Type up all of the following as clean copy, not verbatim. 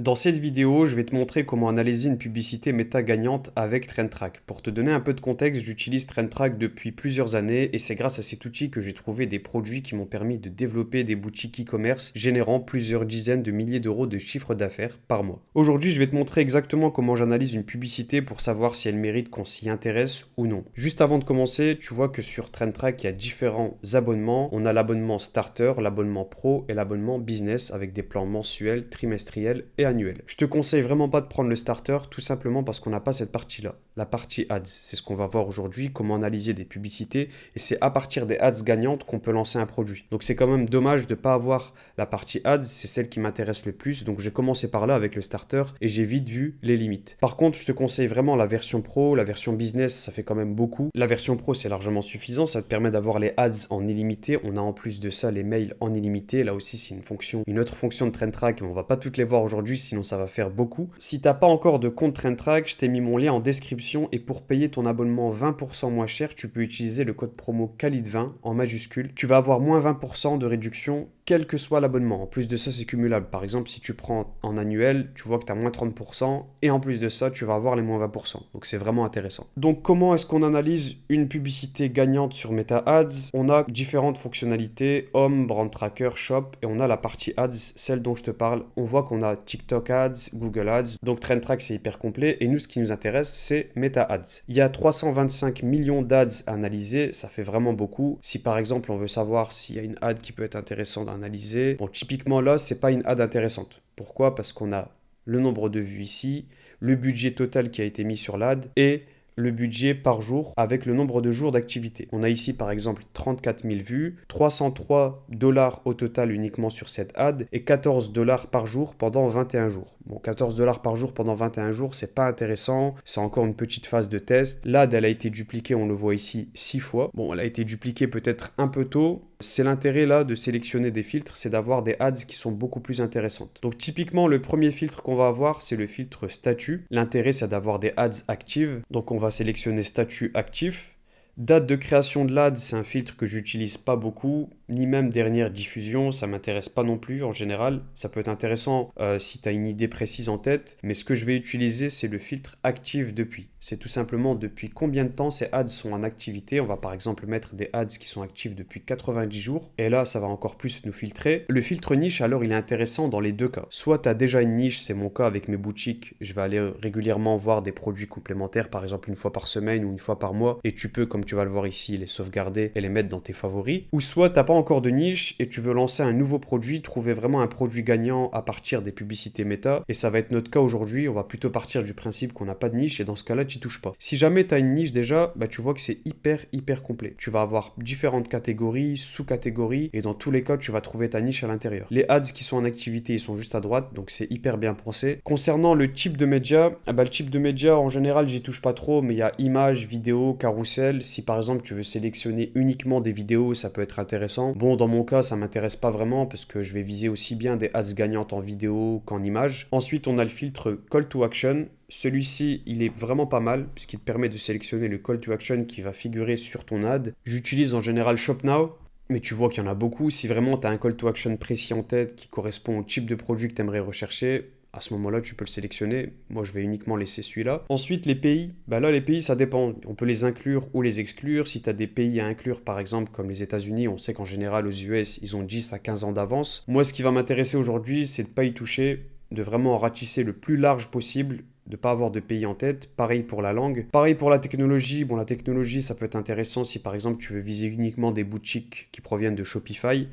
Dans cette vidéo, je vais te montrer comment analyser une publicité méta gagnante avec TrendTrack. Pour te donner un peu de contexte, j'utilise TrendTrack depuis plusieurs années et c'est grâce à cet outil que j'ai trouvé des produits qui m'ont permis de développer des boutiques e-commerce générant plusieurs dizaines de milliers d'euros de chiffre d'affaires par mois. Aujourd'hui, je vais te montrer exactement comment j'analyse une publicité pour savoir si elle mérite qu'on s'y intéresse ou non. Juste avant de commencer, tu vois que sur TrendTrack, il y a différents abonnements. On a l'abonnement Starter, l'abonnement Pro et l'abonnement Business avec des plans mensuels, trimestriels et annuel. Je te conseille vraiment pas de prendre le starter tout simplement parce qu'on n'a pas cette partie-là. La partie ads, c'est ce qu'on va voir aujourd'hui, comment analyser des publicités et c'est à partir des ads gagnantes qu'on peut lancer un produit. Donc c'est quand même dommage de ne pas avoir la partie ads, c'est celle qui m'intéresse le plus. Donc j'ai commencé par là avec le starter et j'ai vite vu les limites. Par contre, je te conseille vraiment la version pro, la version business, ça fait quand même beaucoup. La version pro, c'est largement suffisant, ça te permet d'avoir les ads en illimité. On a en plus de ça les mails en illimité. Là aussi, c'est une autre fonction de TrendTrack, mais on va pas toutes les voir aujourd'hui, sinon ça va faire beaucoup. Si t'as pas encore de compte TrendTrack, je t'ai mis mon lien en description et pour payer ton abonnement 20% moins cher, tu peux utiliser le code promo KALID20 en majuscule. Tu vas avoir moins 20% de réduction quel que soit l'abonnement. En plus de ça, c'est cumulable. Par exemple, si tu prends en annuel, tu vois que tu as moins 30% et en plus de ça, tu vas avoir les moins 20%. Donc c'est vraiment intéressant. Donc comment est-ce qu'on analyse une publicité gagnante sur Meta Ads? On a différentes fonctionnalités, Home, Brand Tracker, Shop et on a la partie Ads, celle dont je te parle. On voit qu'on a TikTok Ads, Google Ads, donc TrendTrack c'est hyper complet et nous ce qui nous intéresse c'est Meta Ads. Il y a 325 millions d'ads à analyser, ça fait vraiment beaucoup. Si par exemple on veut savoir s'il y a une ad qui peut être intéressante à analyser, bon typiquement là c'est pas une ad intéressante. Pourquoi? Parce qu'on a le nombre de vues ici, le budget total qui a été mis sur l'ad et le budget par jour avec le nombre de jours d'activité. On a ici par exemple 34 000 vues, 303 dollars au total uniquement sur cette ad et 14 dollars par jour pendant 21 jours. Bon, 14 dollars par jour pendant 21 jours, c'est pas intéressant, c'est encore une petite phase de test. L'ad, elle a été dupliquée, on le voit ici 6 fois. Bon, elle a été dupliquée peut-être un peu tôt. C'est l'intérêt là de sélectionner des filtres, c'est d'avoir des ads qui sont beaucoup plus intéressantes. Donc typiquement, le premier filtre qu'on va avoir, c'est le filtre statut. L'intérêt, c'est d'avoir des ads actives. Donc on va sélectionner statut actif. Date de création de l'ad, c'est un filtre que j'utilise pas beaucoup, ni même dernière diffusion, ça m'intéresse pas non plus en général. Ça peut être intéressant si tu as une idée précise en tête, mais ce que je vais utiliser, c'est le filtre active depuis. C'est tout simplement depuis combien de temps ces ads sont en activité. On va par exemple mettre des ads qui sont actifs depuis 90 jours, et là, ça va encore plus nous filtrer. Le filtre niche, alors, il est intéressant dans les deux cas. Soit tu as déjà une niche, c'est mon cas avec mes boutiques, je vais aller régulièrement voir des produits complémentaires, par exemple une fois par semaine ou une fois par mois, et tu peux, comme tu vas le voir ici, les sauvegarder et les mettre dans tes favoris. Ou soit t'as pas encore de niche et tu veux lancer un nouveau produit, trouver vraiment un produit gagnant à partir des publicités méta. Et ça va être notre cas aujourd'hui. On va plutôt partir du principe qu'on n'a pas de niche et dans ce cas-là, tu touches pas. Si jamais tu as une niche déjà, bah tu vois que c'est hyper complet. Tu vas avoir différentes catégories, sous-catégories et dans tous les cas, tu vas trouver ta niche à l'intérieur. Les ads qui sont en activité, ils sont juste à droite, donc c'est hyper bien pensé. Concernant le type de média, le type de média en général, j'y touche pas trop, mais il y a images, vidéos, carrousel. Si par exemple tu veux sélectionner uniquement des vidéos, ça peut être intéressant. Bon, dans mon cas, ça m'intéresse pas vraiment parce que je vais viser aussi bien des ads gagnantes en vidéo qu'en images. Ensuite, on a le filtre Call to Action. Celui-ci, il est vraiment pas mal puisqu'il te permet de sélectionner le Call to Action qui va figurer sur ton ad. J'utilise en général Shop Now. Mais tu vois qu'il y en a beaucoup. Si vraiment tu as un call to action précis en tête qui correspond au type de produit que tu aimerais rechercher, à ce moment-là, tu peux le sélectionner. Moi, je vais uniquement laisser celui-là. Ensuite, les pays. Là, les pays, ça dépend. On peut les inclure ou les exclure. Si tu as des pays à inclure, par exemple, comme les États-Unis, on sait qu'en général, aux US, ils ont 10 à 15 ans d'avance. Moi, ce qui va m'intéresser aujourd'hui, c'est de ne pas y toucher, de vraiment ratisser le plus large possible, de ne pas avoir de pays en tête. Pareil pour la langue. Pareil pour la technologie. Bon, la technologie, ça peut être intéressant si, par exemple, tu veux viser uniquement des boutiques qui proviennent de Shopify.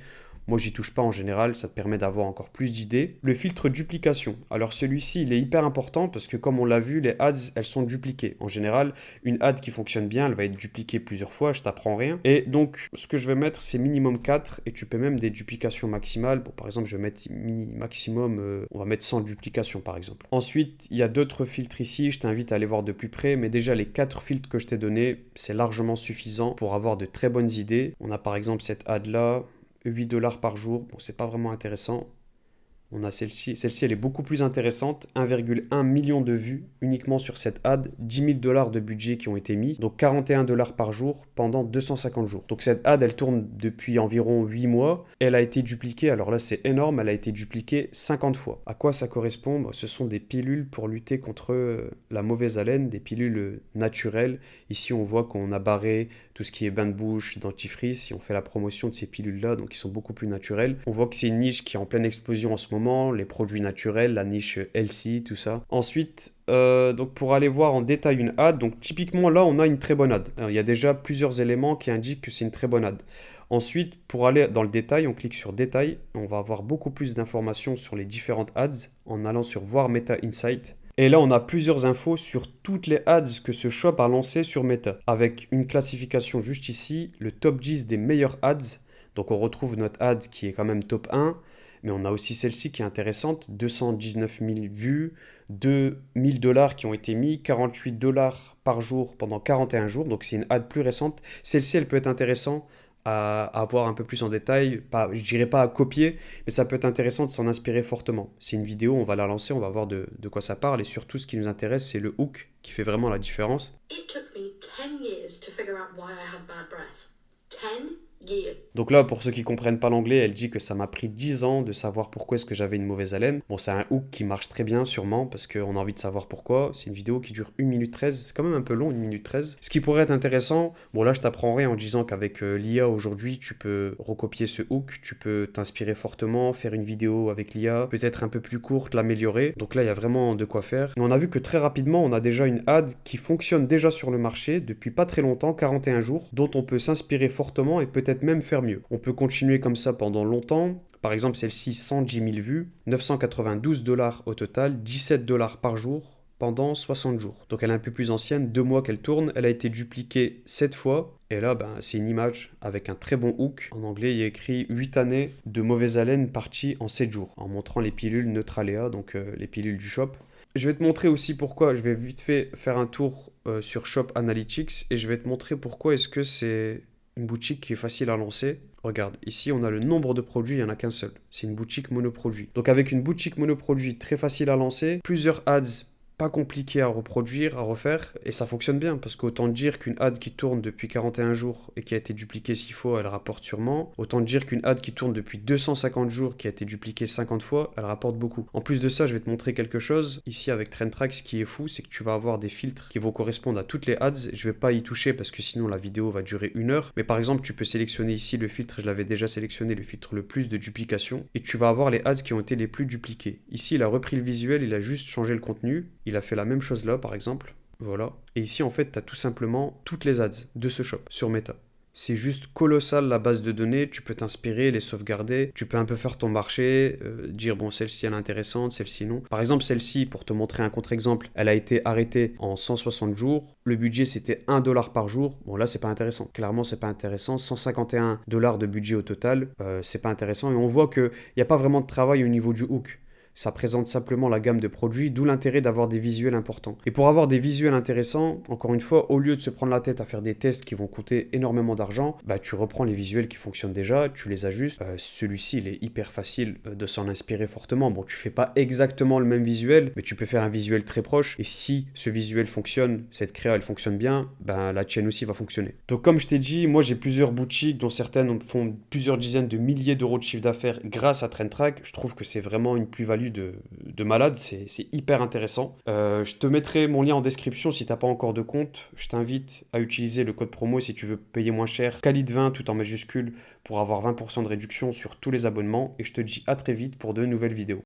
Moi, j'y touche pas en général, ça te permet d'avoir encore plus d'idées. Le filtre duplication. Alors celui-ci, il est hyper important parce que comme on l'a vu, les ads, elles sont dupliquées. En général, une ad qui fonctionne bien, elle va être dupliquée plusieurs fois, je t'apprends rien. Et donc, ce que je vais mettre, c'est minimum 4 et tu peux même des duplications maximales. Bon, par exemple, je vais mettre maximum, on va mettre 100 duplications par exemple. Ensuite, il y a d'autres filtres ici, je t'invite à aller voir de plus près, mais déjà les 4 filtres que je t'ai donnés, c'est largement suffisant pour avoir de très bonnes idées. On a par exemple cette ad là. 8 dollars par jour, bon, c'est pas vraiment intéressant. On a celle-ci. Celle-ci, elle est beaucoup plus intéressante. 1,1 million de vues uniquement sur cette ad. 10 000 dollars de budget qui ont été mis. Donc 41 dollars par jour pendant 250 jours. Donc cette ad, elle tourne depuis environ 8 mois. Elle a été dupliquée, alors là c'est énorme, elle a été dupliquée 50 fois. À quoi ça correspond? Bah, ce sont des pilules pour lutter contre la mauvaise haleine, des pilules naturelles. Ici, on voit qu'on a barré tout ce qui est bain de bouche, dentifrice, si on fait la promotion de ces pilules-là, donc qui sont beaucoup plus naturelles. On voit que c'est une niche qui est en pleine explosion en ce moment, les produits naturels, la niche healthy, tout ça. Ensuite, donc pour aller voir en détail une ad, donc typiquement là on a une très bonne ad. Alors, il y a déjà plusieurs éléments qui indiquent que c'est une très bonne ad. Ensuite, pour aller dans le détail, on clique sur détail, on va avoir beaucoup plus d'informations sur les différentes ads en allant sur voir Meta Insight. Et là, on a plusieurs infos sur toutes les ads que ce shop a lancées sur Meta, avec une classification juste ici, le top 10 des meilleures ads. Donc on retrouve notre ad qui est quand même top 1, mais on a aussi celle-ci qui est intéressante, 219 000 vues, 2 000 dollars qui ont été mis, 48 dollars par jour pendant 41 jours, donc c'est une ad plus récente. Celle-ci, elle peut être intéressante à voir un peu plus en détail, pas, je dirais pas à copier, mais ça peut être intéressant de s'en inspirer fortement. C'est une vidéo, on va la lancer, on va voir de quoi ça parle, et surtout ce qui nous intéresse, c'est le hook qui fait vraiment la différence. It took me 10 years to figure out why I had bad breath. 10 years. Donc là, pour ceux qui comprennent pas l'anglais, elle dit que ça m'a pris 10 ans de savoir pourquoi est-ce que j'avais une mauvaise haleine. Bon, c'est un hook qui marche très bien, sûrement, parce qu'on a envie de savoir pourquoi. C'est une vidéo qui dure 1 minute 13. C'est quand même un peu long, 1 minute 13. Ce qui pourrait être intéressant, bon là, je t'apprends rien en disant qu'avec l'IA aujourd'hui, tu peux recopier ce hook, tu peux t'inspirer fortement, faire une vidéo avec l'IA, peut-être un peu plus courte, l'améliorer. Donc là, il y a vraiment de quoi faire. Mais on a vu que très rapidement, on a déjà une ad qui fonctionne déjà sur le marché depuis pas très longtemps, 41 jours, dont on peut s'inspirer fortement et peut-être même faire mieux. On peut continuer comme ça pendant longtemps. Par exemple, celle-ci, 110 000 vues, 992 dollars au total, 17 dollars par jour pendant 60 jours. Donc elle est un peu plus ancienne, 2 mois qu'elle tourne, elle a été dupliquée 7 fois. Et là, c'est une image avec un très bon hook. En anglais, il y a écrit 8 années de mauvaise haleine parties en 7 jours, en montrant les pilules Neutralea, donc les pilules du shop. Je vais te montrer aussi pourquoi, je vais vite fait faire un tour sur Shop Analytics et je vais te montrer pourquoi est-ce que c'est une boutique qui est facile à lancer. Regarde, ici on a le nombre de produits, il n'y en a qu'un seul. C'est une boutique monoproduit. Donc avec une boutique monoproduit très facile à lancer, plusieurs ads pas compliqué à reproduire, à refaire, et ça fonctionne bien, parce qu'autant dire qu'une ad qui tourne depuis 41 jours et qui a été dupliquée 6 fois, elle rapporte sûrement, autant dire qu'une ad qui tourne depuis 250 jours, qui a été dupliquée 50 fois, elle rapporte beaucoup. En plus de ça, je vais te montrer quelque chose, ici avec TrendTrack, ce qui est fou, c'est que tu vas avoir des filtres qui vont correspondre à toutes les ads, je vais pas y toucher parce que sinon la vidéo va durer 1 heure, mais par exemple, tu peux sélectionner ici le filtre, je l'avais déjà sélectionné, le filtre le plus de duplication, et tu vas avoir les ads qui ont été les plus dupliquées. Ici, il a repris le visuel, il a juste changé le contenu, il a fait la même chose là, par exemple. Voilà. Et ici, en fait, tu as tout simplement toutes les ads de ce shop sur Meta. C'est juste colossal la base de données, tu peux t'inspirer, les sauvegarder, tu peux un peu faire ton marché, dire bon celle-ci elle est intéressante, celle-ci non. Par exemple celle-ci, pour te montrer un contre-exemple, elle a été arrêtée en 160 jours, le budget c'était 1 dollar par jour, bon là c'est pas intéressant, clairement c'est pas intéressant, 151 dollars de budget au total, c'est pas intéressant et on voit qu'il n'y a pas vraiment de travail au niveau du hook. Ça présente simplement la gamme de produits, d'où l'intérêt d'avoir des visuels importants. Et pour avoir des visuels intéressants, encore une fois, au lieu de se prendre la tête à faire des tests qui vont coûter énormément d'argent, tu reprends les visuels qui fonctionnent déjà, tu les ajustes. Celui-ci, il est hyper facile de s'en inspirer fortement. Bon, tu fais pas exactement le même visuel, mais tu peux faire un visuel très proche. Et si ce visuel fonctionne, cette créa, elle fonctionne bien, la tienne aussi va fonctionner. Donc comme je t'ai dit, moi j'ai plusieurs boutiques, dont certaines font plusieurs dizaines de milliers d'euros de chiffre d'affaires grâce à TrendTrack. Je trouve que c'est vraiment une plus-value de malade, c'est hyper intéressant. Je te mettrai mon lien en description si tu n'as pas encore de compte. Je t'invite à utiliser le code promo si tu veux payer moins cher, Khalid20 tout en majuscule pour avoir 20% de réduction sur tous les abonnements et je te dis à très vite pour de nouvelles vidéos.